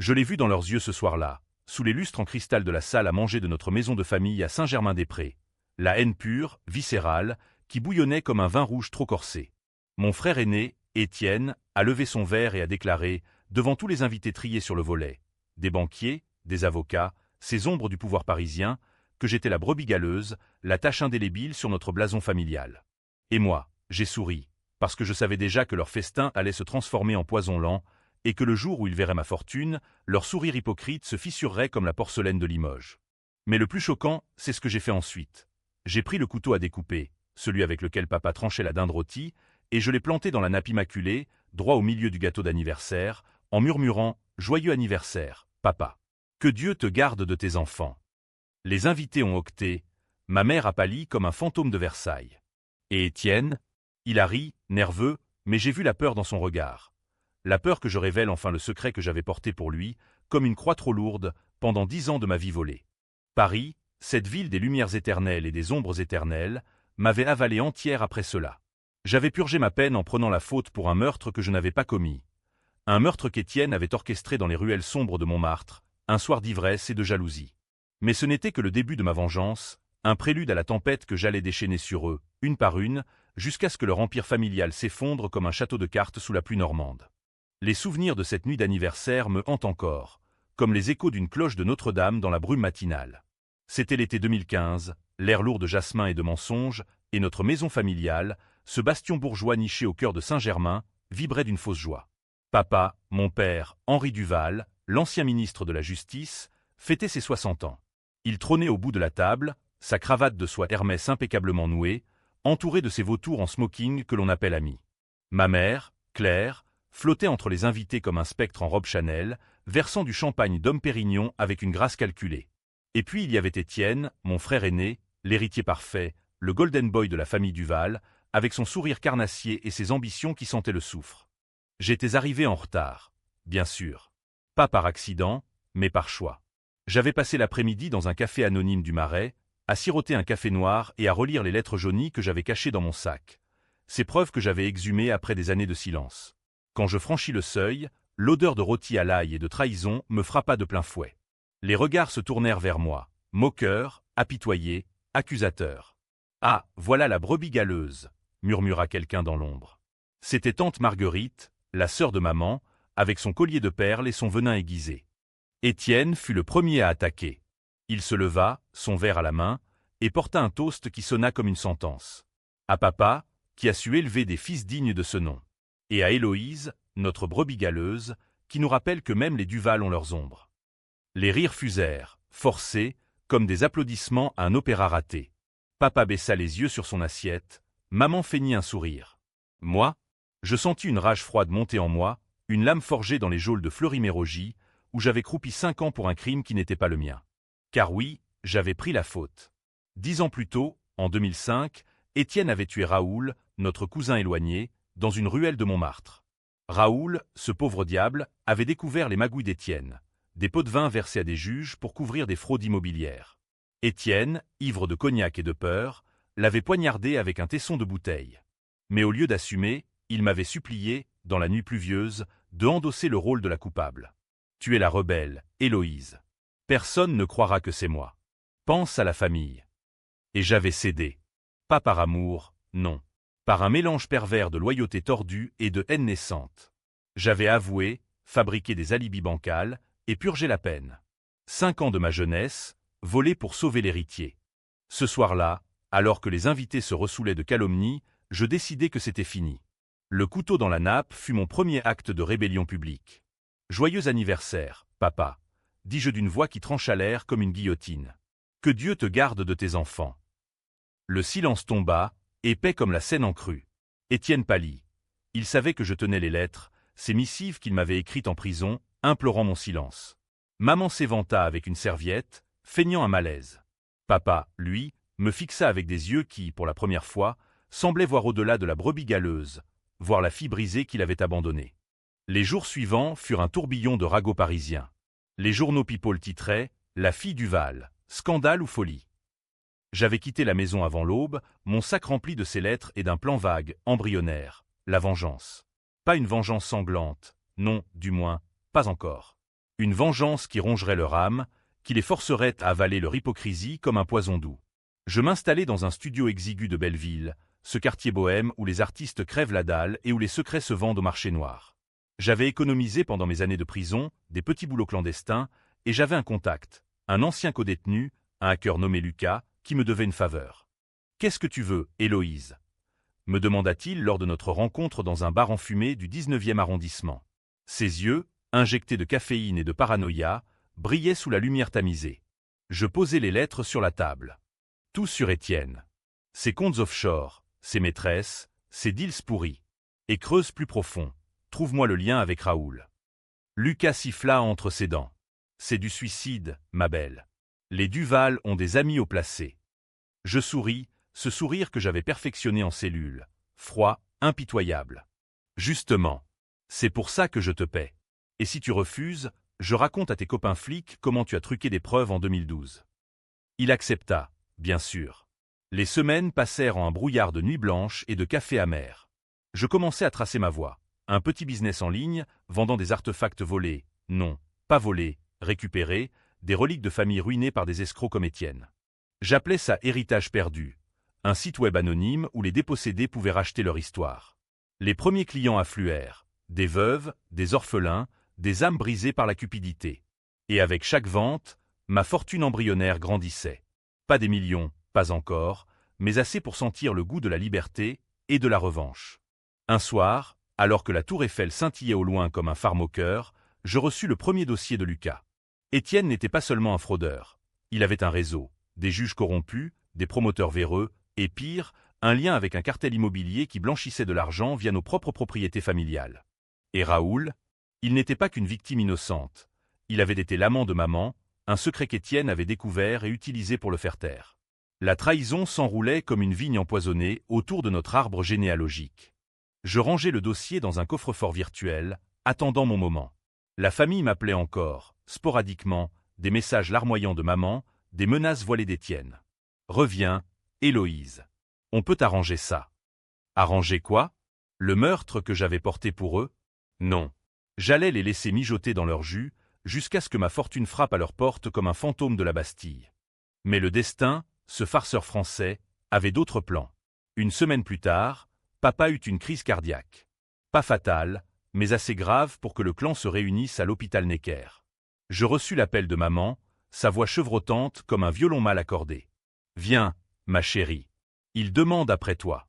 Je l'ai vu dans leurs yeux ce soir-là, sous les lustres en cristal de la salle à manger de notre maison de famille à Saint-Germain-des-Prés. La haine pure, viscérale, qui bouillonnait comme un vin rouge trop corsé. Mon frère aîné, Étienne, a levé son verre et a déclaré, devant tous les invités triés sur le volet, des banquiers, des avocats, ces ombres du pouvoir parisien, que j'étais la brebis galeuse, la tache indélébile sur notre blason familial. Et moi, j'ai souri, parce que je savais déjà que leur festin allait se transformer en poison lent, et que le jour où ils verraient ma fortune, leur sourire hypocrite se fissurerait comme la porcelaine de Limoges. Mais le plus choquant, c'est ce que j'ai fait ensuite. J'ai pris le couteau à découper, celui avec lequel papa tranchait la dinde rôtie, et je l'ai planté dans la nappe immaculée, droit au milieu du gâteau d'anniversaire, en murmurant « Joyeux anniversaire, papa. Que Dieu te garde de tes enfants. » Les invités ont octé, ma mère a pâli comme un fantôme de Versailles. Et Étienne? Il a ri, nerveux, mais j'ai vu la peur dans son regard. La peur que je révèle enfin le secret que j'avais porté pour lui, comme une croix trop lourde, pendant 10 ans de ma vie volée. Paris, cette ville des lumières éternelles et des ombres éternelles, m'avait avalé entière après cela. J'avais purgé ma peine en prenant la faute pour un meurtre que je n'avais pas commis. Un meurtre qu'Étienne avait orchestré dans les ruelles sombres de Montmartre, un soir d'ivresse et de jalousie. Mais ce n'était que le début de ma vengeance, un prélude à la tempête que j'allais déchaîner sur eux, une par une, jusqu'à ce que leur empire familial s'effondre comme un château de cartes sous la pluie normande. Les souvenirs de cette nuit d'anniversaire me hantent encore, comme les échos d'une cloche de Notre-Dame dans la brume matinale. C'était l'été 2015, l'air lourd de jasmin et de mensonges, et notre maison familiale, ce bastion bourgeois niché au cœur de Saint-Germain, vibrait d'une fausse joie. Papa, mon père, Henri Duval, l'ancien ministre de la Justice, fêtait ses 60 ans. Il trônait au bout de la table, sa cravate de soie Hermès impeccablement nouée, entouré de ses vautours en smoking que l'on appelle amis. Ma mère, Claire, flottait entre les invités comme un spectre en robe Chanel, versant du champagne Dom Pérignon avec une grâce calculée. Et puis il y avait Étienne, mon frère aîné, l'héritier parfait, le golden boy de la famille Duval, avec son sourire carnassier et ses ambitions qui sentaient le soufre. J'étais arrivé en retard, bien sûr. Pas par accident, mais par choix. J'avais passé l'après-midi dans un café anonyme du Marais, à siroter un café noir et à relire les lettres jaunies que j'avais cachées dans mon sac. Ces preuves que j'avais exhumées après des années de silence. Quand je franchis le seuil, l'odeur de rôti à l'ail et de trahison me frappa de plein fouet. Les regards se tournèrent vers moi, moqueurs, apitoyés, accusateurs. « Ah, voilà la brebis galeuse !» murmura quelqu'un dans l'ombre. C'était tante Marguerite, la sœur de maman, avec son collier de perles et son venin aiguisé. Étienne fut le premier à attaquer. Il se leva, son verre à la main, et porta un toast qui sonna comme une sentence. À papa, qui a su élever des fils dignes de ce nom. Et à Héloïse, notre brebis galeuse, qui nous rappelle que même les Duval ont leurs ombres. Les rires fusèrent, forcés, comme des applaudissements à un opéra raté. Papa baissa les yeux sur son assiette, maman feignit un sourire. Moi, je sentis une rage froide monter en moi, une lame forgée dans les geôles de Fleury-Mérogis, où j'avais croupi 5 ans pour un crime qui n'était pas le mien. Car oui, j'avais pris la faute. 10 ans plus tôt, en 2005, Étienne avait tué Raoul, notre cousin éloigné, dans une ruelle de Montmartre. Raoul, ce pauvre diable, avait découvert les magouilles d'Étienne, des pots de vin versés à des juges pour couvrir des fraudes immobilières. Étienne, ivre de cognac et de peur, l'avait poignardé avec un tesson de bouteille. Mais au lieu d'assumer, il m'avait supplié, dans la nuit pluvieuse, de endosser le rôle de la coupable. Tu es la rebelle, Héloïse. Personne ne croira que c'est moi. Pense à la famille. Et j'avais cédé. Pas par amour, non. Par un mélange pervers de loyauté tordue et de haine naissante. J'avais avoué, fabriqué des alibis bancals, et purgé la peine. 5 ans de ma jeunesse, volés pour sauver l'héritier. Ce soir-là, alors que les invités se ressoulaient de calomnies, je décidai que c'était fini. Le couteau dans la nappe fut mon premier acte de rébellion publique. Joyeux anniversaire, papa, dis-je d'une voix qui trancha l'air comme une guillotine. Que Dieu te garde de tes enfants. Le silence tomba, épais comme la Seine en crue. Étienne pâlit. Il savait que je tenais les lettres, ces missives qu'il m'avait écrites en prison, implorant mon silence. Maman s'éventa avec une serviette, feignant un malaise. Papa, lui, me fixa avec des yeux qui, pour la première fois, semblaient voir au-delà de la brebis galeuse, voir la fille brisée qu'il avait abandonnée. Les jours suivants furent un tourbillon de ragots parisiens. Les journaux people titraient « La fille Duval, scandale ou folie ». J'avais quitté la maison avant l'aube, mon sac rempli de ces lettres et d'un plan vague, embryonnaire, la vengeance. Pas une vengeance sanglante, non, du moins, pas encore. Une vengeance qui rongerait leur âme, qui les forcerait à avaler leur hypocrisie comme un poison doux. Je m'installai dans un studio exigu de Belleville, ce quartier bohème où les artistes crèvent la dalle et où les secrets se vendent au marché noir. J'avais économisé pendant mes années de prison, des petits boulots clandestins, et j'avais un contact, un ancien codétenu, un hacker nommé Lucas, qui me devait une faveur. « Qu'est-ce que tu veux, Héloïse ?» me demanda-t-il lors de notre rencontre dans un bar enfumé du 19e arrondissement. Ses yeux, injectés de caféine et de paranoïa, brillaient sous la lumière tamisée. Je posai les lettres sur la table. Tout sur Étienne. Ses comptes offshore, ses maîtresses, ses deals pourris. Et creuse plus profond. Trouve-moi le lien avec Raoul. Lucas siffla entre ses dents. C'est du suicide, ma belle. Les Duval ont des amis au placé. Je souris, ce sourire que j'avais perfectionné en cellule. Froid, impitoyable. Justement. C'est pour ça que je te paie. Et si tu refuses, je raconte à tes copains flics comment tu as truqué des preuves en 2012. Il accepta, bien sûr. Les semaines passèrent en un brouillard de nuit blanche et de café amer. Je commençais à tracer ma voie. Un petit business en ligne, vendant des artefacts volés, non, pas volés, récupérés, des reliques de familles ruinées par des escrocs comme Étienne. J'appelais ça Héritage perdu, un site web anonyme où les dépossédés pouvaient racheter leur histoire. Les premiers clients affluèrent, des veuves, des orphelins, des âmes brisées par la cupidité. Et avec chaque vente, ma fortune embryonnaire grandissait. Pas des millions, pas encore, mais assez pour sentir le goût de la liberté et de la revanche. Un soir, alors que la tour Eiffel scintillait au loin comme un phare moqueur, je reçus le premier dossier de Lucas. Étienne n'était pas seulement un fraudeur. Il avait un réseau, des juges corrompus, des promoteurs véreux, et pire, un lien avec un cartel immobilier qui blanchissait de l'argent via nos propres propriétés familiales. Et Raoul, il n'était pas qu'une victime innocente. Il avait été l'amant de maman, un secret qu'Étienne avait découvert et utilisé pour le faire taire. La trahison s'enroulait comme une vigne empoisonnée autour de notre arbre généalogique. Je rangeais le dossier dans un coffre-fort virtuel, attendant mon moment. La famille m'appelait encore, sporadiquement, des messages larmoyants de maman, des menaces voilées d'Étienne. « Reviens, Héloïse. On peut arranger ça. » Arranger quoi? Le meurtre que j'avais porté pour eux? Non. J'allais les laisser mijoter dans leur jus, jusqu'à ce que ma fortune frappe à leur porte comme un fantôme de la Bastille. Mais le destin, ce farceur français, avait d'autres plans. Une semaine plus tard, papa eut une crise cardiaque. Pas fatale, mais assez grave pour que le clan se réunisse à l'hôpital Necker. Je reçus l'appel de maman, sa voix chevrotante comme un violon mal accordé. « Viens, ma chérie. Il demande après toi. »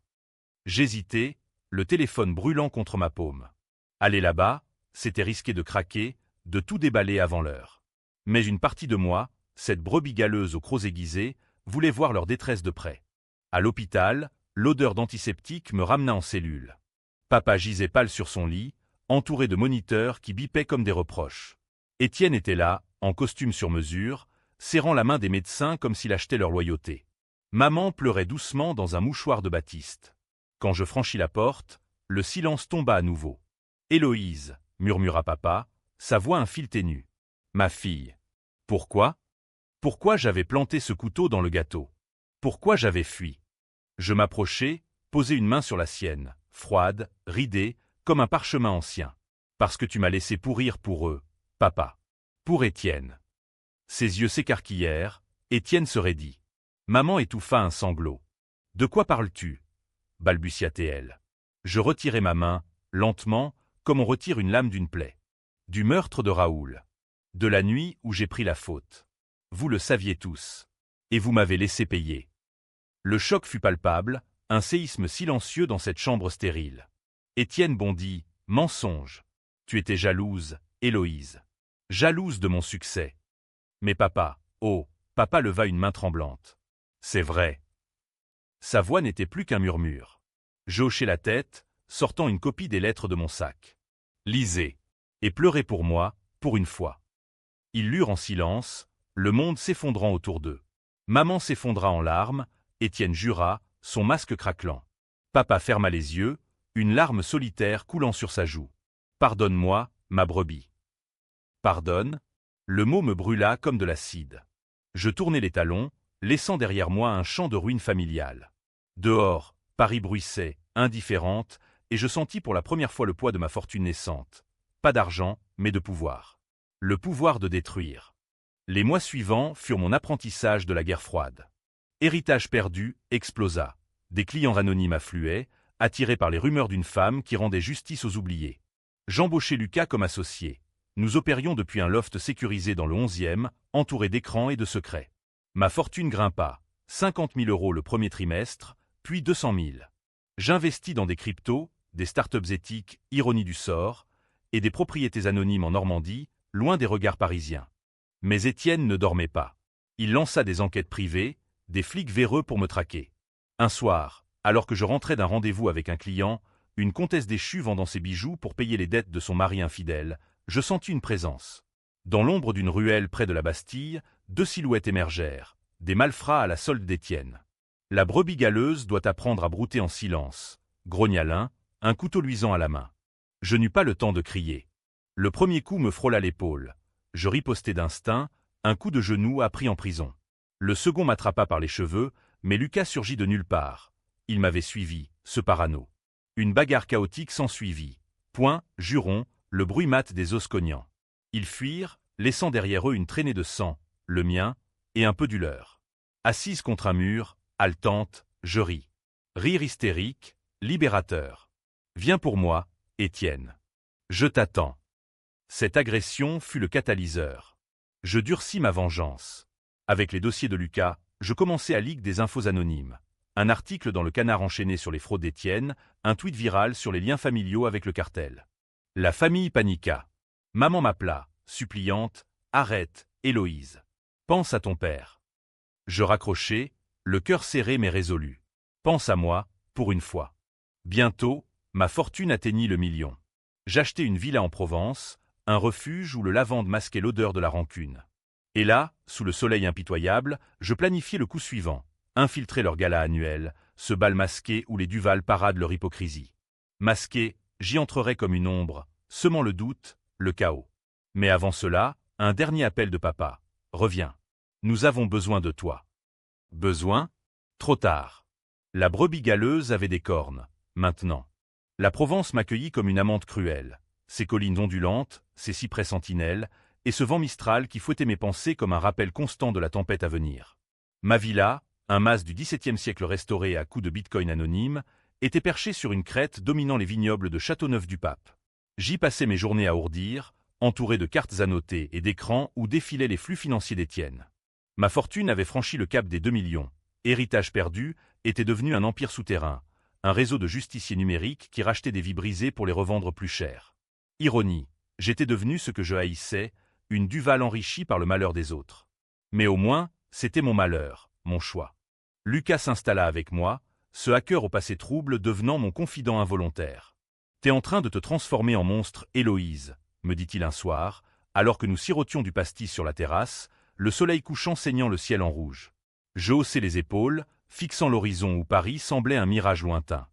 J'hésitais, le téléphone brûlant contre ma paume. Aller là-bas, c'était risquer de craquer, de tout déballer avant l'heure. Mais une partie de moi, cette brebis galeuse aux crocs aiguisés, voulait voir leur détresse de près. À l'hôpital, l'odeur d'antiseptique me ramena en cellule. Papa gisait pâle sur son lit, entouré de moniteurs qui bipaient comme des reproches. Étienne était là, en costume sur mesure, serrant la main des médecins comme s'il achetait leur loyauté. Maman pleurait doucement dans un mouchoir de batiste. Quand je franchis la porte, le silence tomba à nouveau. « Héloïse » murmura papa, sa voix un fil ténu. « Ma fille. » Pourquoi? Pourquoi j'avais planté ce couteau dans le gâteau? Pourquoi j'avais fui? Je m'approchai, posai une main sur la sienne, froide, ridée, comme un parchemin ancien. Parce que tu m'as laissé pourrir pour eux, papa. Pour Étienne. Ses yeux s'écarquillèrent, Étienne se raidit. Maman étouffa un sanglot. « De quoi parles-tu » balbutia-t-elle. Je retirai ma main, lentement, comme on retire une lame d'une plaie. Du meurtre de Raoul. De la nuit où j'ai pris la faute. Vous le saviez tous. Et vous m'avez laissé payer. Le choc fut palpable, un séisme silencieux dans cette chambre stérile. Étienne bondit, « Mensonge. Tu étais jalouse, Héloïse. Jalouse de mon succès. » Mais papa, oh, papa leva une main tremblante. « C'est vrai. » Sa voix n'était plus qu'un murmure. Je hochai la tête, sortant une copie des lettres de mon sac. « Lisez. Et pleurez pour moi, pour une fois. » Ils lurent en silence, le monde s'effondrant autour d'eux. Maman s'effondra en larmes, Étienne jura, son masque craquelant. Papa ferma les yeux, une larme solitaire coulant sur sa joue. « Pardonne-moi, ma brebis. » Pardonne? Le mot me brûla comme de l'acide. Je tournai les talons, laissant derrière moi un champ de ruines familiales. Dehors, Paris bruissait, indifférente, et je sentis pour la première fois le poids de ma fortune naissante. Pas d'argent, mais de pouvoir. Le pouvoir de détruire. Les mois suivants furent mon apprentissage de la guerre froide. Héritage perdu explosa. Des clients anonymes affluaient, attirés par les rumeurs d'une femme qui rendait justice aux oubliés. J'embauchai Lucas comme associé. Nous opérions depuis un loft sécurisé dans le 11e, entouré d'écrans et de secrets. Ma fortune grimpa. 50 000 € le premier trimestre, puis 200 000. J'investis dans des cryptos, des startups éthiques, ironie du sort, et des propriétés anonymes en Normandie, loin des regards parisiens. Mais Étienne ne dormait pas. Il lança des enquêtes privées, des flics véreux pour me traquer. Un soir, alors que je rentrais d'un rendez-vous avec un client, une comtesse déchue vendant ses bijoux pour payer les dettes de son mari infidèle, je sentis une présence. Dans l'ombre d'une ruelle près de la Bastille, 2 silhouettes émergèrent, des malfrats à la solde d'Étienne. La brebis galeuse doit apprendre à brouter en silence, grogna l'un, un couteau luisant à la main. Je n'eus pas le temps de crier. Le premier coup me frôla l'épaule. Je ripostai d'instinct, un coup de genou appris en prison. Le second m'attrapa par les cheveux, mais Lucas surgit de nulle part. Il m'avait suivi, ce parano. Une bagarre chaotique s'ensuivit. Poings, jurons, le bruit mat des os cognants. Ils fuirent, laissant derrière eux une traînée de sang, le mien, et un peu du leur. Assise contre un mur, haletante, je ris. Rire hystérique, libérateur. Viens pour moi, Étienne. Je t'attends. Cette agression fut le catalyseur. Je durcis ma vengeance. Avec les dossiers de Lucas, je commençai à leak des infos anonymes. Un article dans le Canard enchaîné sur les fraudes d'Étienne, un tweet viral sur les liens familiaux avec le cartel. La famille paniqua. Maman m'appela, suppliante, arrête, Héloïse. Pense à ton père. Je raccrochai, le cœur serré mais résolu. Pense à moi, pour une fois. Bientôt, ma fortune atteignit le million. J'achetai une villa en Provence, un refuge où le lavande masquait l'odeur de la rancune. Et là, sous le soleil impitoyable, je planifiai le coup suivant, infiltrer leur gala annuel, ce bal masqué où les Duval paradent leur hypocrisie. Masqué, j'y entrerai comme une ombre, semant le doute, le chaos. Mais avant cela, un dernier appel de papa. Reviens. Nous avons besoin de toi. Besoin? Trop tard. La brebis galeuse avait des cornes, maintenant. La Provence m'accueillit comme une amante cruelle. Ses collines ondulantes, ses cyprès sentinelles, et ce vent mistral qui fouettait mes pensées comme un rappel constant de la tempête à venir. Ma villa, un mas du XVIIe siècle restauré à coups de bitcoin anonyme, était perché sur une crête dominant les vignobles de Châteauneuf-du-Pape. J'y passais mes journées à ourdir, entouré de cartes annotées et d'écrans où défilaient les flux financiers d'Étienne. Ma fortune avait franchi le cap des 2 millions. Héritage perdu était devenu un empire souterrain, un réseau de justiciers numériques qui rachetaient des vies brisées pour les revendre plus cher. Ironie, j'étais devenu ce que je haïssais, une Duval enrichie par le malheur des autres. Mais au moins, c'était mon malheur, mon choix. Lucas s'installa avec moi, ce hacker au passé trouble devenant mon confident involontaire. « T'es en train de te transformer en monstre, Héloïse », me dit-il un soir, alors que nous sirotions du pastis sur la terrasse, le soleil couchant saignant le ciel en rouge. Je haussai les épaules, fixant l'horizon où Paris semblait un mirage lointain.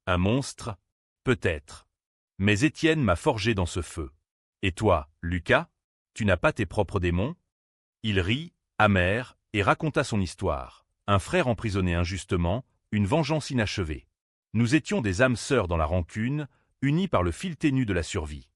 Un monstre? Peut-être. Mais Étienne m'a forgé dans ce feu. Et toi, Lucas, tu n'as pas tes propres démons? Il rit, amer, et raconta son histoire. Un frère emprisonné injustement, une vengeance inachevée. Nous étions des âmes sœurs dans la rancune, unis par le fil ténu de la survie.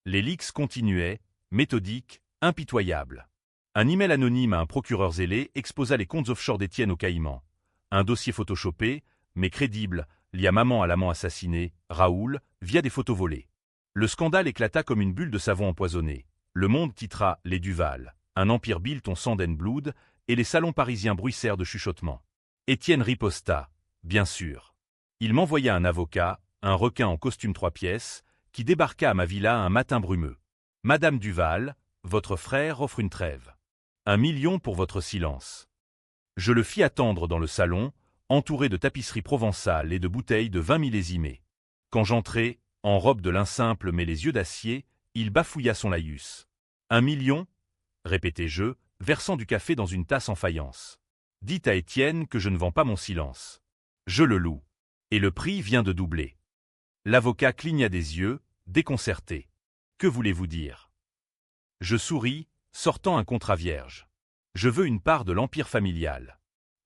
Les leaks continuaient, méthodiques, impitoyables. Un email anonyme à un procureur zélé exposa les comptes offshore d'Étienne aux Caïmans. Un dossier photoshopé, mais crédible, lia maman à l'amant assassiné, Raoul, via des photos volées. Le scandale éclata comme une bulle de savon empoisonné. Le Monde titra « Les Duval », un empire built on sand and blood, et les salons parisiens bruissèrent de chuchotements. Étienne riposta, bien sûr. Il m'envoya un avocat, un requin en costume 3 pièces, qui débarqua à ma villa un matin brumeux. « Madame Duval, votre frère offre une trêve. 1 million pour votre silence. » Je le fis attendre dans le salon, entouré de tapisseries provençales et de bouteilles de vin millésimé. Quand j'entrai, en robe de lin simple mais les yeux d'acier, il bafouilla son laïus. « 1 million ?» répétai-je, versant du café dans une tasse en faïence. « Dites à Étienne que je ne vends pas mon silence. Je le loue. Et le prix vient de doubler. » L'avocat cligna des yeux, déconcerté. « Que voulez-vous dire ?» Je souris, sortant un contrat vierge. Je veux une part de l'empire familial.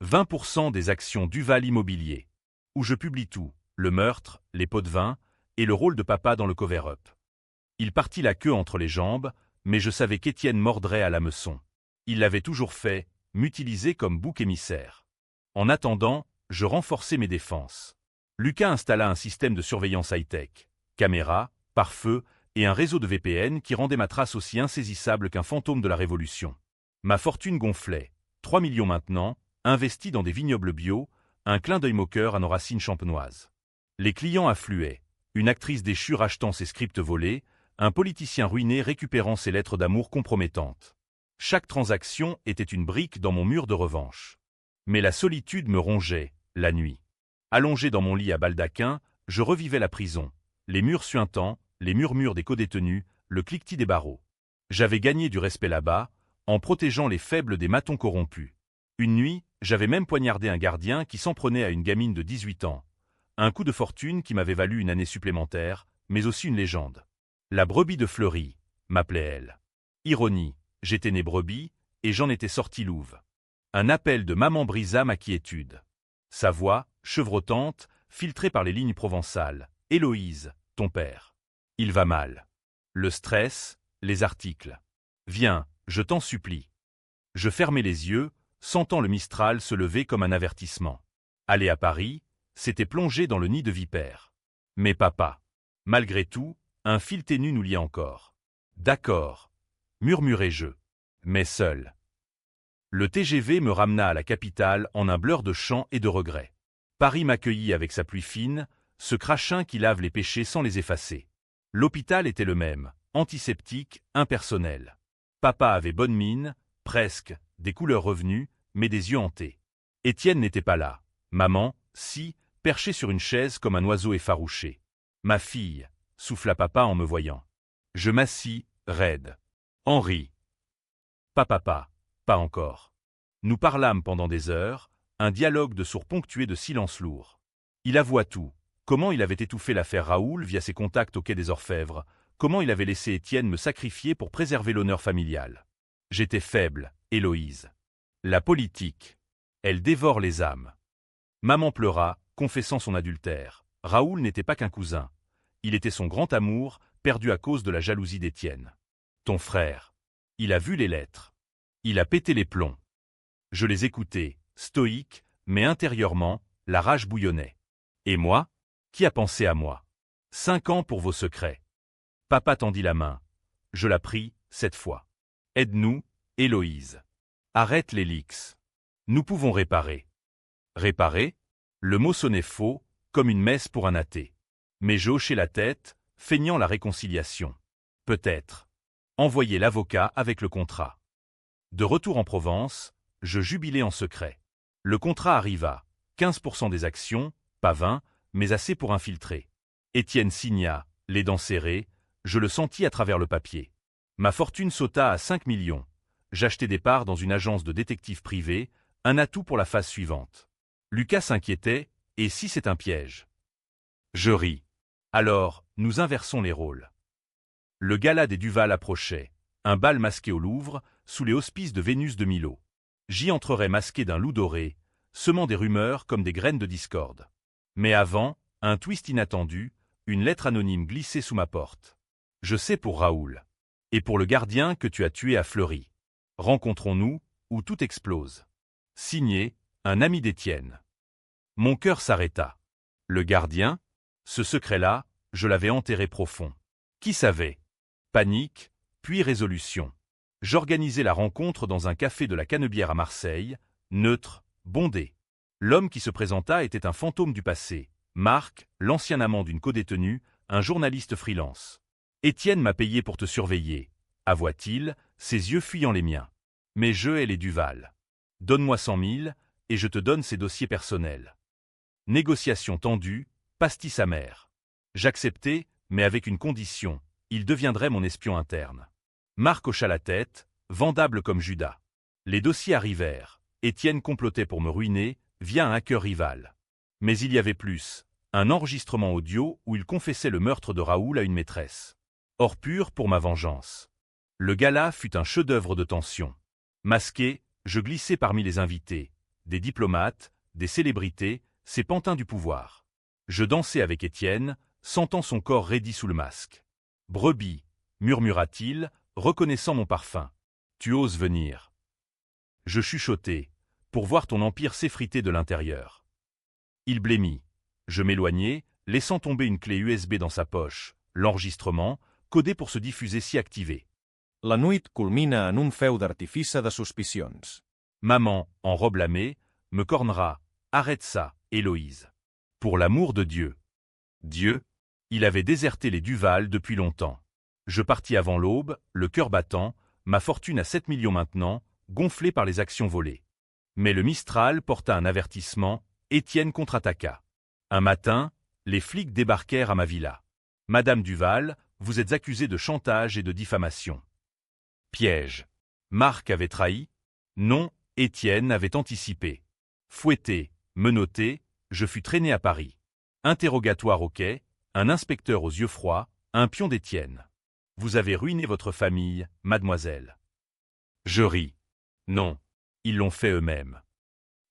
20% des actions Duval Immobilier. Où je publie tout, le meurtre, les pots de vin, et le rôle de papa dans le cover-up. Il partit la queue entre les jambes, mais je savais qu'Étienne mordrait à l'hameçon. Il l'avait toujours fait, m'utiliser comme bouc émissaire. En attendant, je renforçais mes défenses. Lucas installa un système de surveillance high-tech, caméra, pare-feu et un réseau de VPN qui rendait ma trace aussi insaisissable qu'un fantôme de la Révolution. Ma fortune gonflait, 3 millions maintenant, investis dans des vignobles bio, un clin d'œil moqueur à nos racines champenoises. Les clients affluaient, une actrice déchue rachetant ses scripts volés, un politicien ruiné récupérant ses lettres d'amour compromettantes. Chaque transaction était une brique dans mon mur de revanche. Mais la solitude me rongeait, la nuit. Allongé dans mon lit à baldaquin, je revivais la prison, les murs suintants, les murmures des codétenus, le cliquetis des barreaux. J'avais gagné du respect là-bas, en protégeant les faibles des matons corrompus. Une nuit, j'avais même poignardé un gardien qui s'en prenait à une gamine de 18 ans. Un coup de fortune qui m'avait valu une année supplémentaire, mais aussi une légende. La brebis de Fleury, m'appelait-elle. Ironie, j'étais né brebis, et j'en étais sorti louve. Un appel de maman brisa ma quiétude. Sa voix, chevrotante, filtrée par les lignes provençales. « Héloïse, ton père. Il va mal. Le stress, les articles. Viens, je t'en supplie. » Je fermais les yeux, sentant le Mistral se lever comme un avertissement. Aller à Paris, c'était plonger dans le nid de vipères. Mais papa. Malgré tout, un fil ténu nous liait encore. D'accord, murmurai-je. Mais seul. Le TGV me ramena à la capitale en un blur de chant et de regrets. Paris m'accueillit avec sa pluie fine, ce crachin qui lave les péchés sans les effacer. L'hôpital était le même, antiseptique, impersonnel. Papa avait bonne mine, presque, des couleurs revenues, mais des yeux hantés. Étienne n'était pas là. Maman, si, perchée sur une chaise comme un oiseau effarouché. Ma fille, souffla papa en me voyant. Je m'assis, raide. Henri. Pas encore. Nous parlâmes pendant des heures, un dialogue de sourds ponctué de silences lourds. Il avoua tout, comment il avait étouffé l'affaire Raoul via ses contacts au quai des Orfèvres, comment il avait laissé Étienne me sacrifier pour préserver l'honneur familial. J'étais faible, Héloïse. La politique, elle dévore les âmes. Maman pleura, confessant son adultère. Raoul n'était pas qu'un cousin. Il était son grand amour, perdu à cause de la jalousie d'Étienne. Ton frère. Il a vu les lettres. Il a pété les plombs. Je les écoutais, stoïque, mais intérieurement, la rage bouillonnait. Et moi? Qui a pensé à moi? 5 ans pour vos secrets. Papa tendit la main. Je la pris, cette fois. Aide-nous, Héloïse. Arrête les leaks. Nous pouvons réparer. Réparer? Le mot sonnait faux, comme une messe pour un athée. Mais je hochai la tête, feignant la réconciliation. Peut-être. Envoyer l'avocat avec le contrat. De retour en Provence, je jubilai en secret. Le contrat arriva, 15% des actions, pas 20, mais assez pour infiltrer. Étienne signa, les dents serrées, je le sentis à travers le papier. Ma fortune sauta à 5 millions. J'achetai des parts dans une agence de détectives privés, un atout pour la phase suivante. Lucas s'inquiétait, et si c'est un piège? Je ris. Alors, nous inversons les rôles. Le gala des Duval approchait, un bal masqué au Louvre, sous les auspices de Vénus de Milo. J'y entrerais masqué d'un loup doré, semant des rumeurs comme des graines de discorde. Mais avant, un twist inattendu, une lettre anonyme glissée sous ma porte. Je sais pour Raoul. Et pour le gardien que tu as tué à Fleury. Rencontrons-nous, ou tout explose. Signé, un ami d'Étienne. Mon cœur s'arrêta. Le gardien? Ce secret-là, je l'avais enterré profond. Qui savait? Panique, puis résolution. J'organisai la rencontre dans un café de la Canebière à Marseille, neutre, bondé. L'homme qui se présenta était un fantôme du passé. Marc, l'ancien amant d'une codétenue, un journaliste freelance. Étienne m'a payé pour te surveiller, avoua-t-il, ses yeux fuyant les miens. Mais je hais les Duval. Donne-moi 100 000, et je te donne ses dossiers personnels. Négociation tendue, pastis amère. J'acceptai, mais avec une condition, il deviendrait mon espion interne. Marc hocha la tête, vendable comme Judas. Les dossiers arrivèrent. Étienne complotait pour me ruiner, via un hacker rival. Mais il y avait plus, un enregistrement audio où il confessait le meurtre de Raoul à une maîtresse. Or pur pour ma vengeance. Le gala fut un chef-d'œuvre de tension. Masqué, je glissai parmi les invités, des diplomates, des célébrités, ces pantins du pouvoir. Je dansai avec Étienne, sentant son corps raidi sous le masque. Brebis, murmura-t-il, reconnaissant mon parfum. Tu oses venir. Je chuchotai, pour voir ton empire s'effriter de l'intérieur. Il blêmit. Je m'éloignai, laissant tomber une clé USB dans sa poche. L'enregistrement, codé pour se diffuser, s'y activait. La nuit culmina en un feu d'artifici de suspicions. Maman, en robe lamée, me cornera. Arrête ça, Héloïse. Pour l'amour de Dieu. Dieu? Il avait déserté les Duval depuis longtemps. Je partis avant l'aube, le cœur battant, ma fortune à 7 millions maintenant, gonflée par les actions volées. Mais le Mistral porta un avertissement, Étienne contre-attaqua. Un matin, les flics débarquèrent à ma villa. Madame Duval, vous êtes accusée de chantage et de diffamation. Piège. Marc avait trahi? Non, Étienne avait anticipé. Fouetté, menotté, je fus traîné à Paris. Interrogatoire au quai, un inspecteur aux yeux froids, un pion d'Étienne. Vous avez ruiné votre famille, mademoiselle. Je ris. Non, ils l'ont fait eux-mêmes.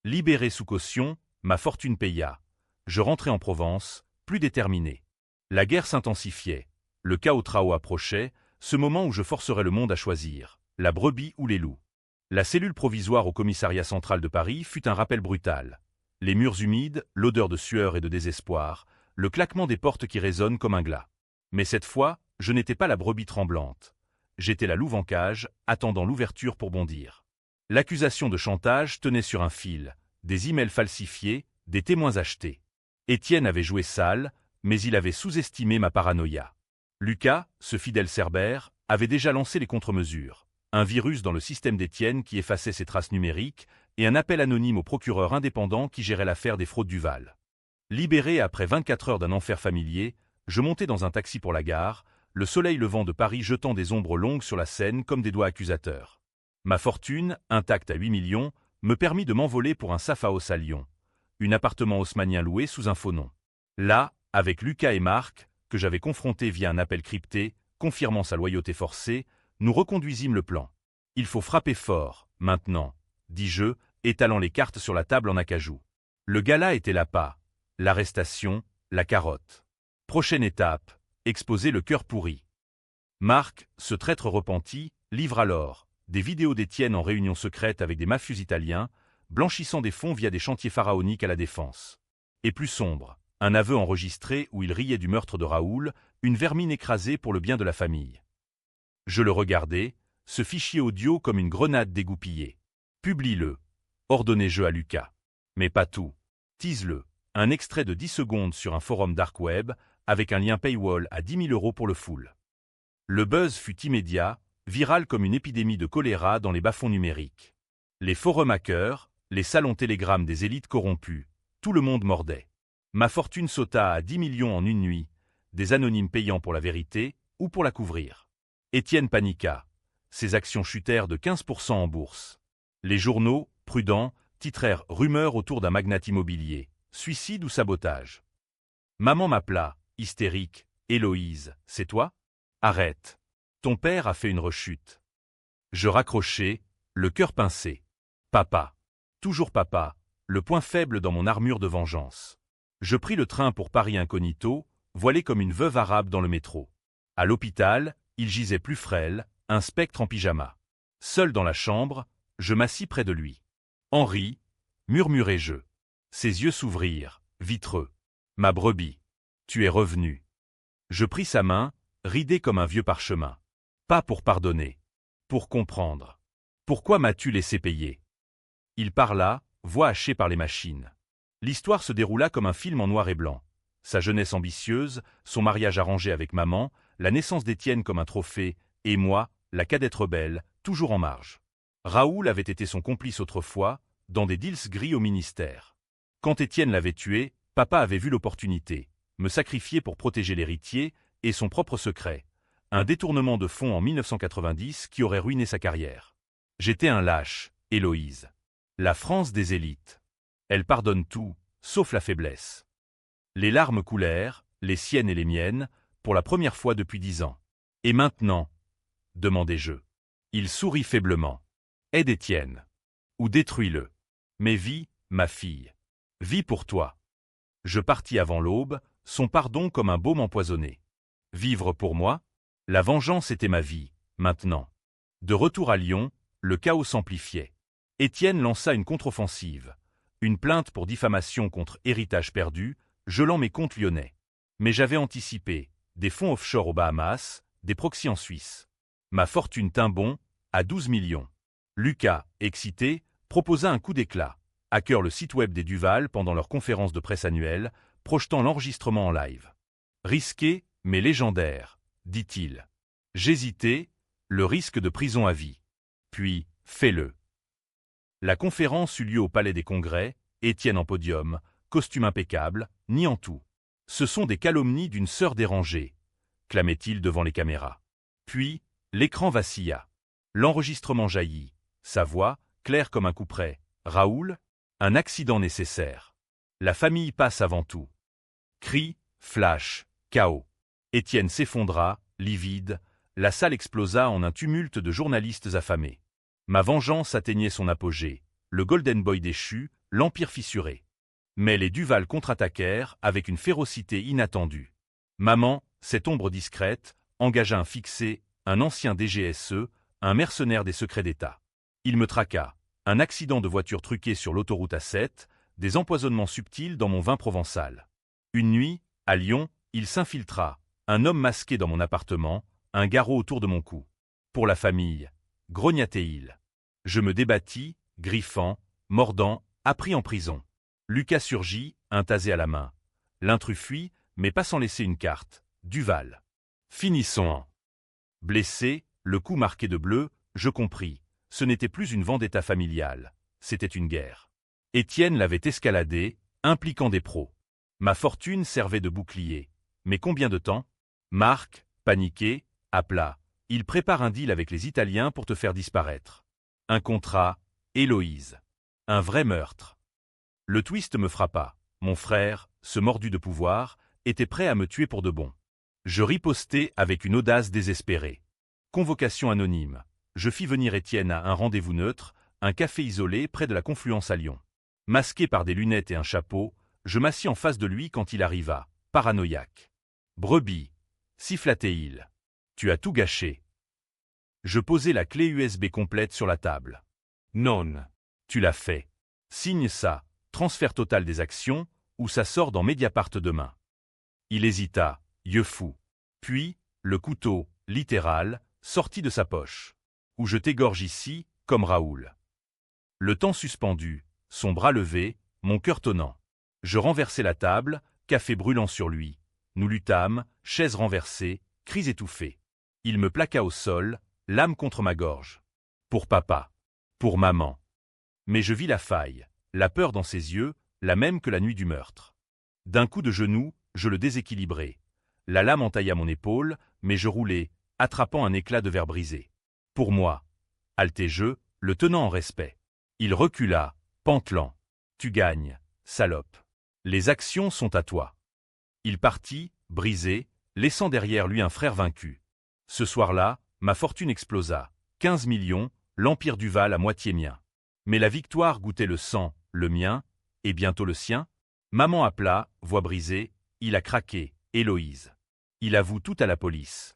Libéré sous caution, ma fortune paya. Je rentrai en Provence, plus déterminé. La guerre s'intensifiait. Le chaos trao approchait, ce moment où je forcerais le monde à choisir, la brebis ou les loups. La cellule provisoire au commissariat central de Paris fut un rappel brutal. Les murs humides, l'odeur de sueur et de désespoir, le claquement des portes qui résonnent comme un glas. Mais cette fois, je n'étais pas la brebis tremblante. J'étais la louve en cage, attendant l'ouverture pour bondir. L'accusation de chantage tenait sur un fil, des emails falsifiés, des témoins achetés. Étienne avait joué sale, mais il avait sous-estimé ma paranoïa. Lucas, ce fidèle cerbère, avait déjà lancé les contre-mesures. Un virus dans le système d'Étienne qui effaçait ses traces numériques et un appel anonyme au procureur indépendant qui gérait l'affaire des fraudes Duval. Libéré après 24 heures d'un enfer familier, je montai dans un taxi pour la gare, le soleil levant de Paris jetant des ombres longues sur la Seine comme des doigts accusateurs. Ma fortune, intacte à 8 millions, me permit de m'envoler pour un Safaos à Lyon, un appartement haussmannien loué sous un faux nom. Là, avec Lucas et Marc, que j'avais confrontés via un appel crypté, confirmant sa loyauté forcée, nous reconduisîmes le plan. Il faut frapper fort, maintenant, dis-je, étalant les cartes sur la table en acajou. Le gala était l'appât, l'arrestation, la carotte. Prochaine étape, exposer le cœur pourri. Marc, ce traître repenti, livre alors des vidéos d'Étienne en réunion secrète avec des mafieux italiens, blanchissant des fonds via des chantiers pharaoniques à la Défense. Et plus sombre, un aveu enregistré où il riait du meurtre de Raoul, une vermine écrasée pour le bien de la famille. Je le regardais, ce fichier audio comme une grenade dégoupillée. Publie-le, ordonnai-je à Lucas. Mais pas tout. Tease-le, un extrait de 10 secondes sur un forum dark web, avec un lien paywall à 10 000 € pour le full. Le buzz fut immédiat, viral comme une épidémie de choléra dans les bas-fonds numériques. Les forums hackers, les salons Telegram des élites corrompues, tout le monde mordait. Ma fortune sauta à 10 millions en une nuit, des anonymes payant pour la vérité ou pour la couvrir. Étienne paniqua. Ses actions chutèrent de 15% en bourse. Les journaux, prudents, titrèrent « Rumeurs autour d'un magnat immobilier, suicide ou sabotage ». Maman m'appela, hystérique. « Héloïse, c'est toi? Arrête. Ton père a fait une rechute. » Je raccrochai, le cœur pincé. Papa. Toujours papa, le point faible dans mon armure de vengeance. Je pris le train pour Paris incognito, voilé comme une veuve arabe dans le métro. À l'hôpital, il gisait plus frêle, un spectre en pyjama. Seul dans la chambre, je m'assis près de lui. « Henri » murmurai-je. Ses yeux s'ouvrirent, vitreux. « Ma brebis. Tu es revenu. » Je pris sa main, ridée comme un vieux parchemin. Pas pour pardonner. Pour comprendre. Pourquoi m'as-tu laissé payer? Il parla, voix hachée par les machines. L'histoire se déroula comme un film en noir et blanc. Sa jeunesse ambitieuse, son mariage arrangé avec maman, la naissance d'Étienne comme un trophée, et moi, la cadette rebelle, toujours en marge. Raoul avait été son complice autrefois, dans des deals gris au ministère. Quand Étienne l'avait tué, papa avait vu l'opportunité, me sacrifier pour protéger l'héritier et son propre secret. Un détournement de fonds en 1990 qui aurait ruiné sa carrière. J'étais un lâche, Héloïse. La France des élites. Elle pardonne tout, sauf la faiblesse. Les larmes coulèrent, les siennes et les miennes, pour la première fois depuis 10 ans. Et maintenant? Demandai-je. Il sourit faiblement. Aide Étienne. Ou détruis-le. Mais vis, ma fille. Vis pour toi. Je partis avant l'aube, son pardon comme un baume empoisonné. Vivre pour moi? La vengeance était ma vie, maintenant. De retour à Lyon, le chaos s'amplifiait. Étienne lança une contre-offensive. Une plainte pour diffamation contre héritage perdu, gelant mes comptes lyonnais. Mais j'avais anticipé. Des fonds offshore aux Bahamas, des proxys en Suisse. Ma fortune tint bon, à 12 millions. Lucas, excité, proposa un coup d'éclat. Hacker le site web des Duval pendant leur conférence de presse annuelle, projetant l'enregistrement en live. Risqué, mais légendaire, dit-il. J'hésitais, le risque de prison à vie. Puis, fais-le. La conférence eut lieu au Palais des Congrès, Étienne en podium, costume impeccable, niant tout. Ce sont des calomnies d'une sœur dérangée, clamait-il devant les caméras. Puis, l'écran vacilla. L'enregistrement jaillit. Sa voix, claire comme un couperet. Raoul, un accident nécessaire. La famille passe avant tout. Cris, flash, chaos. Étienne s'effondra, livide. La salle explosa en un tumulte de journalistes affamés. Ma vengeance atteignait son apogée. Le Golden Boy déchu, l'empire fissuré. Mais les Duval contre-attaquèrent avec une férocité inattendue. Maman, cette ombre discrète, engagea un fixé, un ancien DGSE, un mercenaire des secrets d'État. Il me traqua. Un accident de voiture truqué sur l'autoroute A7, des empoisonnements subtils dans mon vin provençal. Une nuit, à Lyon, il s'infiltra. Un homme masqué dans mon appartement, un garrot autour de mon cou. Pour la famille, grognatait-il. Je me débattis, griffant, mordant, appris en prison. Lucas surgit, un tasé à la main. L'intrus fuit, mais pas sans laisser une carte. Duval. Finissons en. Blessé, le cou marqué de bleu, je compris. Ce n'était plus une vendetta familiale, c'était une guerre. Étienne l'avait escaladée, impliquant des pros. Ma fortune servait de bouclier. Mais combien de temps? Marc, paniqué, appela. Il prépare un deal avec les Italiens pour te faire disparaître. Un contrat, Héloïse. Un vrai meurtre. Le twist me frappa. Mon frère, ce mordu de pouvoir, était prêt à me tuer pour de bon. Je ripostai avec une audace désespérée. Convocation anonyme. Je fis venir Étienne à un rendez-vous neutre, un café isolé près de la confluence à Lyon. Masqué par des lunettes et un chapeau, je m'assis en face de lui quand il arriva, paranoïaque. Brebis, sifflatait-il. Tu as tout gâché. Je posai la clé USB complète sur la table. Non. Tu l'as fait. Signe ça, transfert total des actions, ou ça sort dans Mediapart demain. Il hésita, yeux fous. Puis, le couteau, littéral, sortit de sa poche. Ou je t'égorge ici, comme Raoul. Le temps suspendu, son bras levé, mon cœur tonnant. Je renversai la table, café brûlant sur lui. Nous luttâmes, chaises renversées, cris étouffés. Il me plaqua au sol, l'âme contre ma gorge. Pour papa. Pour maman. Mais je vis la faille, la peur dans ses yeux, la même que la nuit du meurtre. D'un coup de genou, je le déséquilibrai. La lame entailla mon épaule, mais je roulai, attrapant un éclat de verre brisé. Pour moi. Altai-je, le tenant en respect. Il recula, pantelant. Tu gagnes, salope. Les actions sont à toi. Il partit, brisé, laissant derrière lui un frère vaincu. Ce soir-là, ma fortune explosa. 15 millions, l'empire Duval à moitié mien. Mais la victoire goûtait le sang, le mien, et bientôt le sien. Maman appela, voix brisée, il a craqué, Héloïse. Il avoue tout à la police.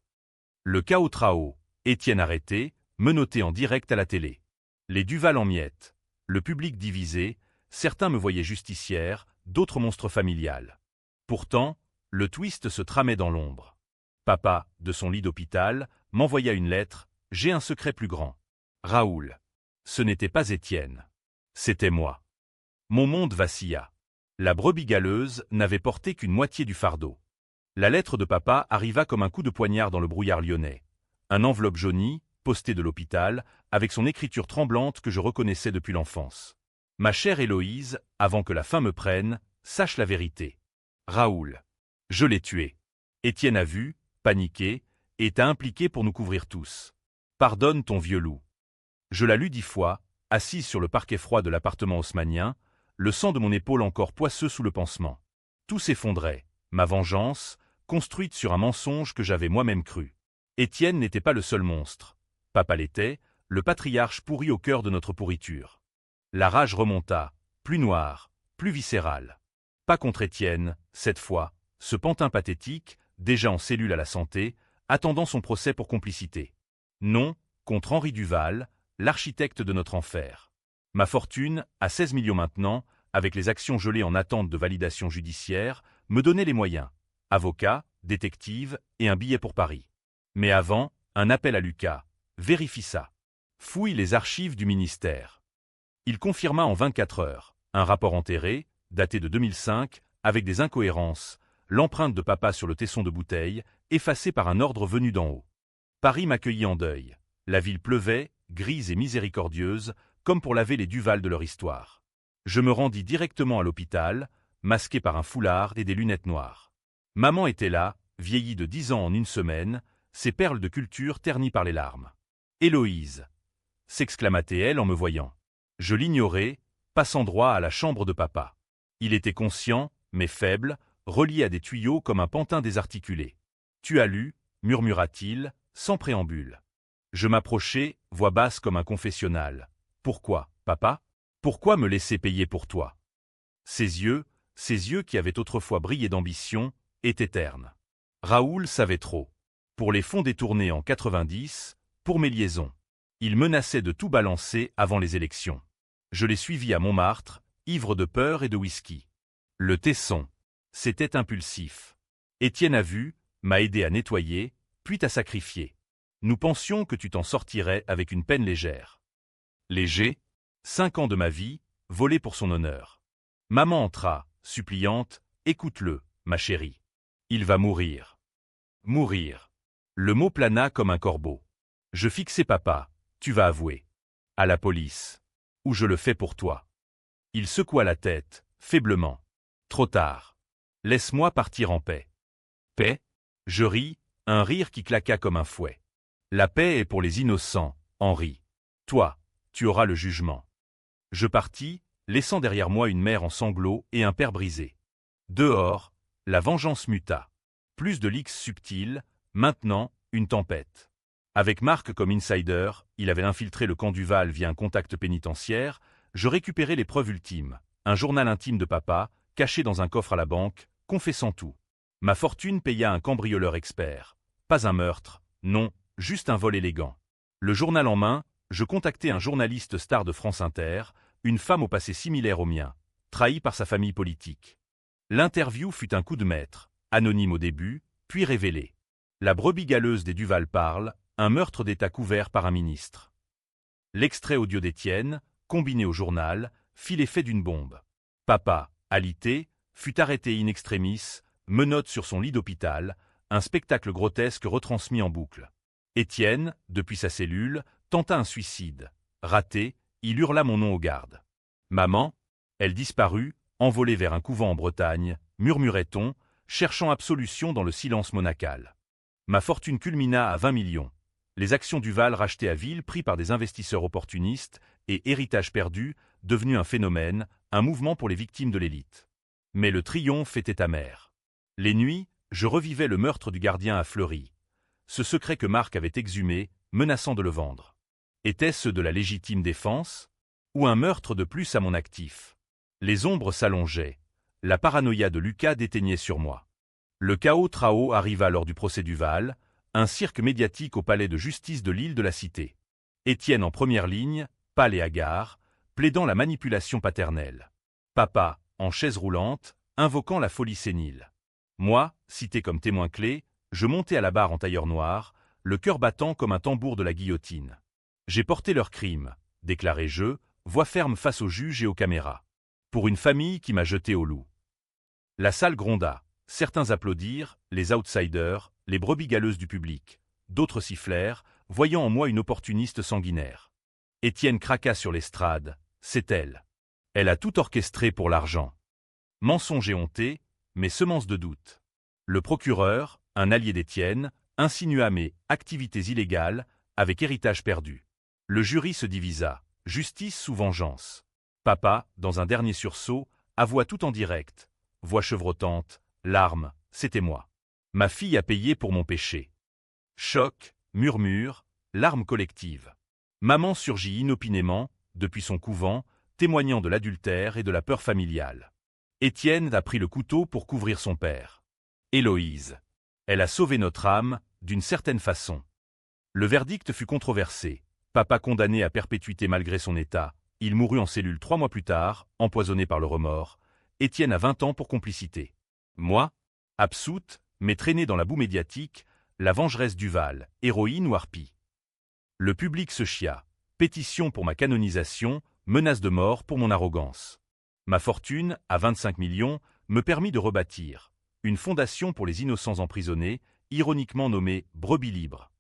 Le chaos trao, Étienne arrêté, menotté en direct à la télé. Les Duval en miettes, le public divisé, certains me voyaient justicière, d'autres monstre familial. Pourtant, le twist se tramait dans l'ombre. Papa, de son lit d'hôpital, m'envoya une lettre, j'ai un secret plus grand. Raoul. Ce n'était pas Étienne. C'était moi. Mon monde vacilla. La brebis galeuse n'avait porté qu'une moitié du fardeau. La lettre de papa arriva comme un coup de poignard dans le brouillard lyonnais. Un enveloppe jaunie, postée de l'hôpital, avec son écriture tremblante que je reconnaissais depuis l'enfance. Ma chère Héloïse, avant que la faim me prenne, sache la vérité. Raoul. Je l'ai tué. Étienne a vu, paniqué, et t'a impliqué pour nous couvrir tous. Pardonne ton vieux loup. Je la lus 10 fois, assise sur le parquet froid de l'appartement haussmannien, le sang de mon épaule encore poisseux sous le pansement. Tout s'effondrait, ma vengeance, construite sur un mensonge que j'avais moi-même cru. Étienne n'était pas le seul monstre. Papa l'était, le patriarche pourri au cœur de notre pourriture. La rage remonta, plus noire, plus viscérale. Pas contre Étienne, cette fois, ce pantin pathétique, déjà en cellule à la santé, attendant son procès pour complicité. Non, contre Henri Duval, l'architecte de notre enfer. Ma fortune, à 16 millions maintenant, avec les actions gelées en attente de validation judiciaire, me donnait les moyens. Avocat, détective et un billet pour Paris. Mais avant, un appel à Lucas. Vérifie ça. Fouille les archives du ministère. Il confirma en 24 heures. Un rapport enterré, daté de 2005, avec des incohérences, l'empreinte de papa sur le tesson de bouteille, effacée par un ordre venu d'en haut. Paris m'accueillit en deuil. La ville pleuvait, grise et miséricordieuse, comme pour laver les Duval de leur histoire. Je me rendis directement à l'hôpital, masqué par un foulard et des lunettes noires. Maman était là, vieillie de 10 ans en une semaine, ses perles de culture ternies par les larmes. « Héloïse !» s'exclama-t-elle en me voyant. Je l'ignorais, passant droit à la chambre de papa. Il était conscient, mais faible, relié à des tuyaux comme un pantin désarticulé. « Tu as lu ?» murmura-t-il, sans préambule. Je m'approchai, voix basse comme un confessionnal. « Pourquoi, papa ? Pourquoi me laisser payer pour toi ?» Ses yeux qui avaient autrefois brillé d'ambition, étaient ternes. Raoul savait trop. Pour les fonds détournés en 90, pour mes liaisons. Il menaçait de tout balancer avant les élections. Je l'ai suivi à Montmartre, ivre de peur et de whisky. Le tesson. C'était impulsif. Étienne a vu, m'a aidé à nettoyer, puis à sacrifier. Nous pensions que tu t'en sortirais avec une peine légère. Léger, 5 ans de ma vie, volés pour son honneur. Maman entra, suppliante, écoute-le, ma chérie. Il va mourir. Mourir. Le mot plana comme un corbeau. Je fixai papa, tu vas avouer. À la police. Ou je le fais pour toi. Il secoua la tête, faiblement. Trop tard. Laisse-moi partir en paix. Paix? Je ris, un rire qui claqua comme un fouet. La paix est pour les innocents, Henri. Toi, tu auras le jugement. Je partis, laissant derrière moi une mère en sanglots et un père brisé. Dehors, la vengeance muta. Plus de leaks subtils, maintenant, une tempête. Avec Marc comme insider, il avait infiltré le camp Duval via un contact pénitentiaire, je récupérais les preuves ultimes, un journal intime de papa, caché dans un coffre à la banque, confessant tout. Ma fortune paya un cambrioleur expert. Pas un meurtre, non, juste un vol élégant. Le journal en main, je contactai un journaliste star de France Inter, une femme au passé similaire au mien, trahie par sa famille politique. L'interview fut un coup de maître, anonyme au début, puis révélé. La brebis galeuse des Duval parle, un meurtre d'État couvert par un ministre. L'extrait audio d'Étienne, combiné au journal, fit l'effet d'une bombe. Papa, alité, fut arrêté in extremis, menottes sur son lit d'hôpital, un spectacle grotesque retransmis en boucle. Étienne, depuis sa cellule, tenta un suicide. Raté, il hurla mon nom aux gardes. Maman, elle disparut, envolée vers un couvent en Bretagne, murmurait-on, cherchant absolution dans le silence monacal. Ma fortune culmina à 20 millions. Les actions Duval rachetées à vil prix par des investisseurs opportunistes et héritage perdu, devenu un phénomène, un mouvement pour les victimes de l'élite. Mais le triomphe était amer. Les nuits, je revivais le meurtre du gardien à Fleury. Ce secret que Marc avait exhumé, menaçant de le vendre. Était-ce de la légitime défense? Ou un meurtre de plus à mon actif? Les ombres s'allongeaient. La paranoïa de Lucas déteignait sur moi. Le chaos Trao arriva lors du procès Duval, un cirque médiatique au palais de justice de l'île de la Cité. Étienne en première ligne, pâle et hagard, plaidant la manipulation paternelle. Papa, en chaise roulante, invoquant la folie sénile. Moi, cité comme témoin clé, je montais à la barre en tailleur noir, le cœur battant comme un tambour de la guillotine. J'ai porté leur crime, déclarai-je, voix ferme face aux juges et aux caméras. Pour une famille qui m'a jeté au loup. La salle gronda. Certains applaudirent, les outsiders, les brebis galeuses du public. D'autres sifflèrent, voyant en moi une opportuniste sanguinaire. Étienne craqua sur l'estrade. C'est elle. Elle a tout orchestré pour l'argent. Mensonge éhonté, mais semence de doute. Le procureur, un allié d'Étienne, insinua mes activités illégales avec héritage perdu. Le jury se divisa, justice ou vengeance. Papa, dans un dernier sursaut, avoua tout en direct. Voix chevrotante, larmes, c'était moi. Ma fille a payé pour mon péché. Choc, murmure, larmes collectives. Maman surgit inopinément, depuis son couvent, témoignant de l'adultère et de la peur familiale. Étienne a pris le couteau pour couvrir son père. Héloïse. Elle a sauvé notre âme, d'une certaine façon. Le verdict fut controversé. Papa condamné à perpétuité malgré son état, il mourut en cellule 3 mois plus tard, empoisonné par le remords. Étienne a 20 ans pour complicité. Moi, absoute, mais traîné dans la boue médiatique, la vengeresse Duval, héroïne ou harpie. Le public se chia. Pétition pour ma canonisation, menace de mort pour mon arrogance. Ma fortune, à 25 millions, me permit de rebâtir une fondation pour les innocents emprisonnés, ironiquement nommée Brebis Libre.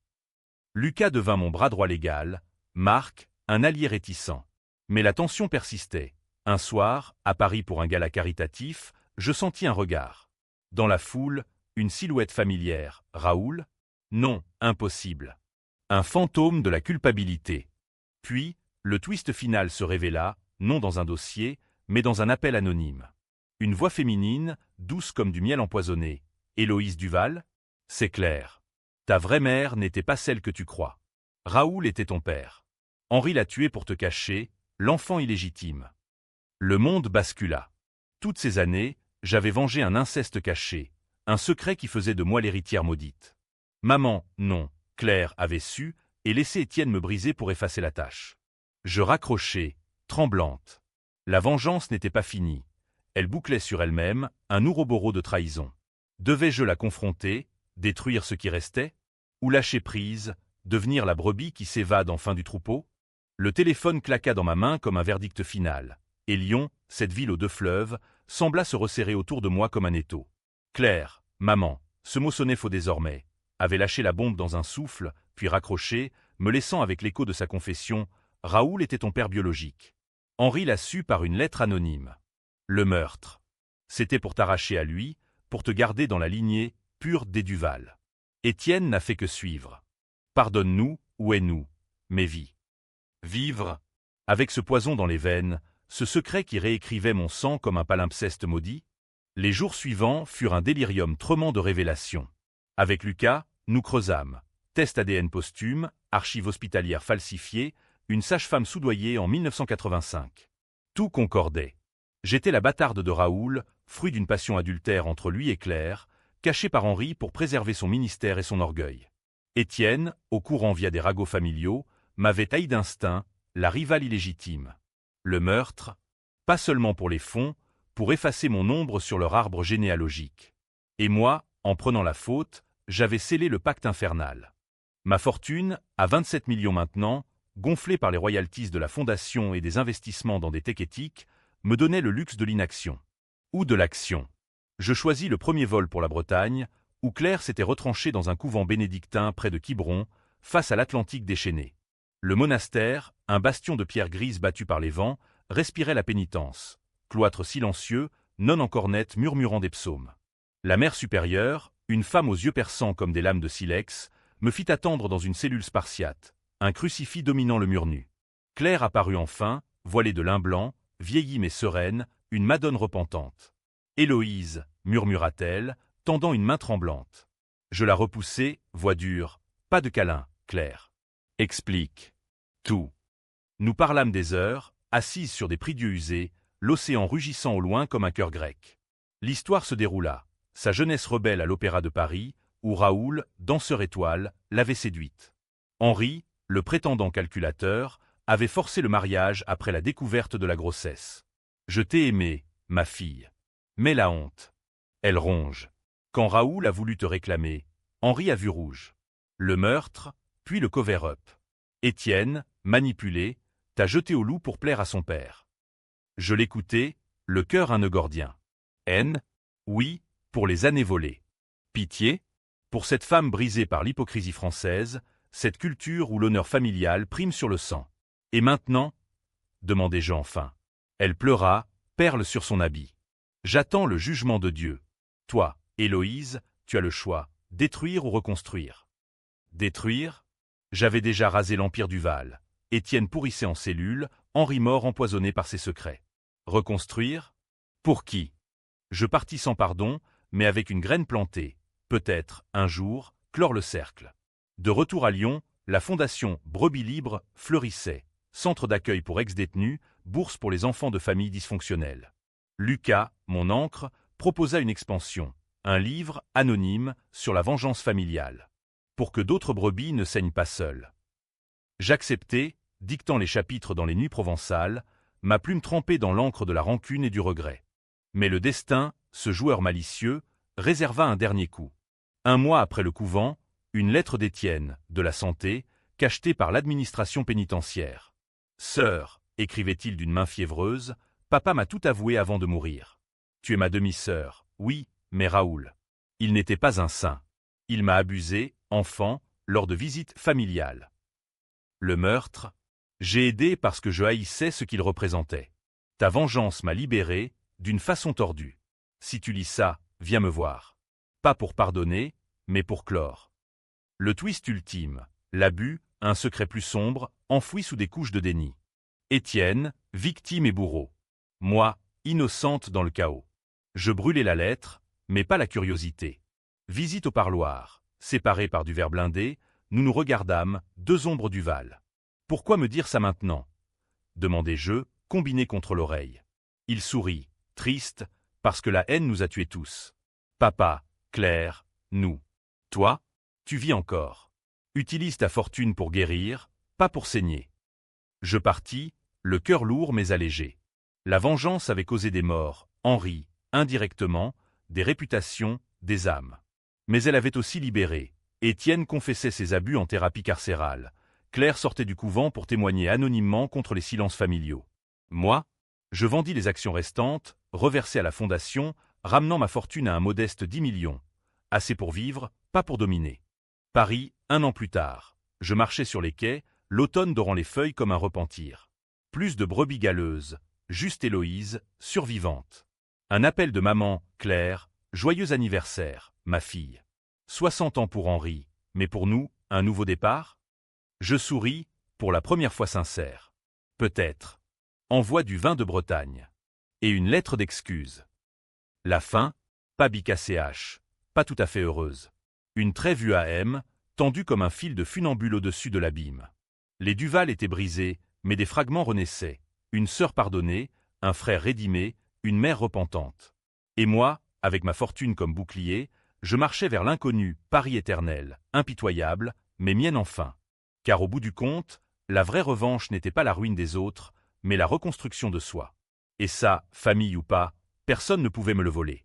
Lucas devint mon bras droit légal, Marc, un allié réticent. Mais la tension persistait. Un soir, à Paris pour un gala caritatif, je sentis un regard. Dans la foule, une silhouette familière. Raoul? Non, impossible. Un fantôme de la culpabilité. Puis, le twist final se révéla, non dans un dossier, mais dans un appel anonyme. Une voix féminine, douce comme du miel empoisonné. Héloïse Duval? C'est clair. Ta vraie mère n'était pas celle que tu crois. Raoul était ton père. Henri l'a tué pour te cacher, l'enfant illégitime. Le monde bascula. Toutes ces années, j'avais vengé un inceste caché, un secret qui faisait de moi l'héritière maudite. Maman, non, Claire avait su, et laissé Étienne me briser pour effacer la tâche. Je raccrochais, tremblante. La vengeance n'était pas finie. Elle bouclait sur elle-même un ouroboros de trahison. Devais-je la confronter, détruire ce qui restait? Ou lâcher prise, devenir la brebis qui s'évade enfin du troupeau? Le téléphone claqua dans ma main comme un verdict final. Et Lyon, cette ville aux 2 fleuves, sembla se resserrer autour de moi comme un étau. Claire, maman, ce mot sonnait faux désormais, avait lâché la bombe dans un souffle, puis raccroché, me laissant avec l'écho de sa confession. Raoul était ton père biologique. Henri l'a su par une lettre anonyme. Le meurtre. C'était pour t'arracher à lui, pour te garder dans la lignée pure des Duval. Étienne n'a fait que suivre. Pardonne-nous, où est-nous, mes vies. Vivre, avec ce poison dans les veines, ce secret qui réécrivait mon sang comme un palimpseste maudit. Les jours suivants furent un délirium tremant de révélations. Avec Lucas, nous creusâmes. Test ADN posthume, archives hospitalières falsifiées, une sage-femme soudoyée en 1985. Tout concordait. J'étais la bâtarde de Raoul, fruit d'une passion adultère entre lui et Claire, cachée par Henri pour préserver son ministère et son orgueil. Étienne, au courant via des ragots familiaux, m'avait haï d'instinct, la rivale illégitime. Le meurtre, pas seulement pour les fonds, pour effacer mon ombre sur leur arbre généalogique. Et moi, en prenant la faute, j'avais scellé le pacte infernal. Ma fortune, à 27 millions maintenant, gonflée par les royalties de la fondation et des investissements dans des tech éthiques, me donnait le luxe de l'inaction. Ou de l'action. Je choisis le premier vol pour la Bretagne, où Claire s'était retranchée dans un couvent bénédictin près de Quiberon, face à l'Atlantique déchaîné. Le monastère, un bastion de pierre grise battu par les vents, respirait la pénitence. Cloître silencieux, nonne en cornette murmurant des psaumes. La mère supérieure, une femme aux yeux perçants comme des lames de silex, me fit attendre dans une cellule spartiate, un crucifix dominant le mur nu. Claire apparut enfin, voilée de lin blanc, vieillie mais sereine, une madone repentante. « Héloïse » murmura-t-elle, tendant une main tremblante. Je la repoussai, voix dure. « Pas de câlin, Claire. Explique. Tout. » Nous parlâmes des heures, assises sur des prie-dieux usés, l'océan rugissant au loin comme un cœur grec. L'histoire se déroula. Sa jeunesse rebelle à l'Opéra de Paris, où Raoul, danseur étoile, l'avait séduite. Henri, le prétendant calculateur, avait forcé le mariage après la découverte de la grossesse. Je t'ai aimée, ma fille. Mais la honte. Elle ronge. Quand Raoul a voulu te réclamer, Henri a vu rouge. Le meurtre, puis le cover-up. Étienne, manipulé, t'a jeté au loup pour plaire à son père. Je l'écoutais, le cœur un nœud gordien. Haine? Oui, pour les années volées. Pitié? Pour cette femme brisée par l'hypocrisie française, cette culture où l'honneur familial prime sur le sang. Et maintenant? Demandai-je enfin. Elle pleura, perle sur son habit. J'attends le jugement de Dieu. Toi, Héloïse, tu as le choix, détruire ou reconstruire. Détruire? J'avais déjà rasé l'empire Duval. Étienne pourrissait en cellule, Henri mort empoisonné par ses secrets. Reconstruire? Pour qui? Je partis sans pardon, mais avec une graine plantée. Peut-être, un jour, clore le cercle. De retour à Lyon, la fondation Brebis Libre fleurissait. Centre d'accueil pour ex-détenus, bourse pour les enfants de familles dysfonctionnelles. Lucas, mon ancre, proposa une expansion, un livre anonyme sur la vengeance familiale. pour que d'autres brebis ne saignent pas seules. J'acceptai, dictant les chapitres dans les nuits provençales, ma plume trempée dans l'encre de la rancune et du regret. Mais le destin, ce joueur malicieux, réserva un dernier coup. Un mois après le couvent, une lettre d'Étienne, de la Santé, cachetée par l'administration pénitentiaire. « Sœur, écrivait-il d'une main fiévreuse, papa m'a tout avoué avant de mourir. Tu es ma demi-sœur, oui, mais Raoul. Il n'était pas un saint. Il m'a abusé, enfant, lors de visites familiales. Le meurtre, j'ai aidé parce que je haïssais ce qu'il représentait. Ta vengeance m'a libéré, d'une façon tordue. Si tu lis ça, viens me voir. Pas pour pardonner, mais pour clore. Le twist ultime, l'abus, un secret plus sombre, enfoui sous des couches de déni. Étienne, victime et bourreau. Moi, innocente dans le chaos. Je brûlais la lettre, mais pas la curiosité. Visite au parloir, séparés par du verre blindé, nous nous regardâmes, deux ombres du Val. « Pourquoi me dire ça maintenant » demandai-je, combiné contre l'oreille. Il sourit, triste, parce que la haine nous a tués tous. Papa, Claire, nous. Toi, tu vis encore. Utilise ta fortune pour guérir, pas pour saigner. Je partis, le cœur lourd mais allégé. La vengeance avait causé des morts, Henri, indirectement, des réputations, des âmes. Mais elle avait aussi libéré. Étienne confessait ses abus en thérapie carcérale. Claire sortait du couvent pour témoigner anonymement contre les silences familiaux. Moi, je vendis les actions restantes, reversées à la fondation, ramenant ma fortune à un modeste 10 millions. Assez pour vivre, pas pour dominer. Paris, 1 an plus tard. Je marchais sur les quais, l'automne dorant les feuilles comme un repentir. Plus de brebis galeuses, juste Héloïse, survivante. Un appel de maman, Claire, joyeux anniversaire, ma fille. 60 ans pour Henri, mais pour nous, un nouveau départ? Je souris, pour la première fois sincère. Peut-être. Envoi du vin de Bretagne. Et une lettre d'excuse. La fin, pas BKCH, pas tout à fait heureuse. Une trêve UAM, tendue comme un fil de funambule au-dessus de l'abîme. Les Duval étaient brisés, mais des fragments renaissaient. Une sœur pardonnée, un frère rédimé, une mère repentante. Et moi, avec ma fortune comme bouclier, je marchais vers l'inconnu, Paris éternel, impitoyable, mais mienne enfin. Car au bout du compte, la vraie revanche n'était pas la ruine des autres, mais la reconstruction de soi. Et ça, famille ou pas, personne ne pouvait me le voler.